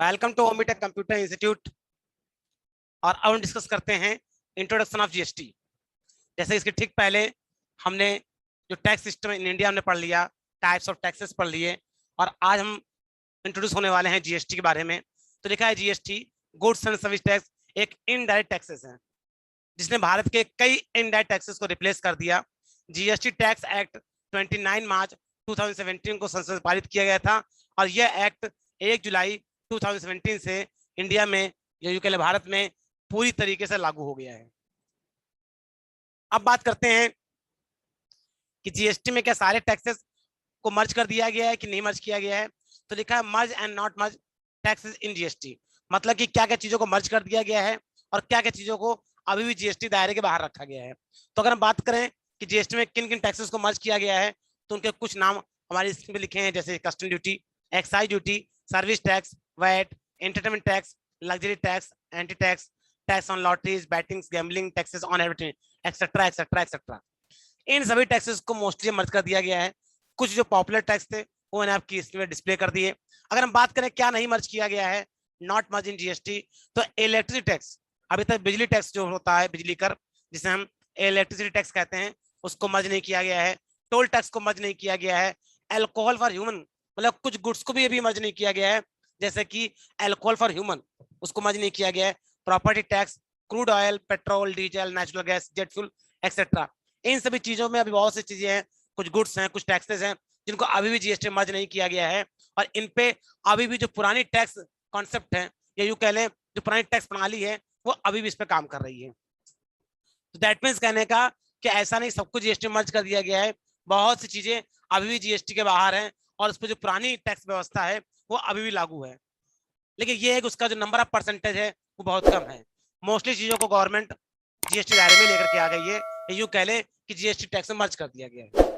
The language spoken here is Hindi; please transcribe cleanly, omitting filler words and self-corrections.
Welcome to Omitech computer institute. और अब हम डिस्कस करते हैं इंट्रोडक्शन ऑफ जीएसटी। जैसे इसके ठीक पहले हमने जो टैक्स सिस्टम इन इंडिया हमने पढ़ लिया, टाइप्स ऑफ टैक्सेस पढ़ लिए, और आज हम इंट्रोड्यूस होने वाले हैं जीएसटी के बारे में। तो लिखा है GST goods and service tax एक इनडायरेक्ट टैक्सेस है जिसने भारत के कई इनडायरेक्ट टैक्सेस को रिप्लेस कर दिया। जीएसटी टैक्स एक्ट 29 मार्च 2017 को संसद में पारित किया गया था और यह एक्ट 1 जुलाई 2017 से इंडिया में या यूके भारत में पूरी तरीके से लागू हो गया है। अब बात करते हैं कि जीएसटी में क्या सारे टैक्सेस को मर्ज कर दिया गया है कि नहीं मर्ज किया गया है। तो लिखा है मर्ज and not merge taxes in GST, मतलब कि क्या क्या चीजों को मर्ज कर दिया गया है और क्या क्या चीजों को अभी भी जीएसटी दायरे के बाहर रखा गया है। तो अगर हम बात करें कि जीएसटी में किन किन टैक्सेस को मर्ज किया गया है तो उनके कुछ नाम हमारी स्क्रीन पे लिखे हैं, जैसे custom duty, excise duty, service tax, VAT, entertainment tax, luxury tax, anti tax, tax on lotteries, betting, gambling, taxes on advertisement, etcetera etcetera etcetera. इन सभी टैक्सेस को मोस्टली मर्ज कर दिया गया है। कुछ जो पॉपुलर टैक्स थे वो मैंने आपकी स्क्रीन में डिस्प्ले कर दिए। अगर हम बात करें क्या नहीं मर्ज किया गया है, नॉट मर्ज इन जीएसटी, तो इलेक्ट्रिसिटी टैक्स, अभी तक बिजली टैक्स जो होता है, बिजली कर जिसे हम इलेक्ट्रिसिटी टैक्स कहते हैं, उसको मर्ज नहीं किया गया है। टोल टैक्स को मर्ज नहीं किया गया है। एल्कोहल फॉर ह्यूमन, मतलब कुछ गुड्स को भी अभी मर्ज नहीं किया गया है, जैसे कि एल्कोहल फॉर ह्यूमन, उसको मर्ज नहीं किया गया है। Property tax, crude oil, petrol, diesel, natural gas, jet fuel etcetera, इन सभी चीजों में अभी बहुत सी चीजें हैं, कुछ गुड्स हैं, कुछ टैक्सेस हैं जिनको अभी भी जीएसटी मर्ज नहीं किया गया है। और इन पे अभी भी जो पुरानी टैक्स कॉन्सेप्ट है या यूं कह लें जो पुरानी टैक्स प्रणाली है वो अभी भी इस पे काम कर रही है। तो दैट मीन्स कहने का कि ऐसा नहीं सब कुछ जीएसटी मर्ज कर दिया गया है, बहुत सी चीजें अभी भी जीएसटी के बाहर हैं और उस पर जो पुरानी टैक्स व्यवस्था है वो अभी भी लागू है। लेकिन ये है कि उसका जो नंबर ऑफ परसेंटेज है वो बहुत कम है। मोस्टली चीजों को गवर्नमेंट जीएसटी दायरे में लेकर के आ गई है, यूं कह ले कि जीएसटी टैक्स में मर्ज कर दिया गया है।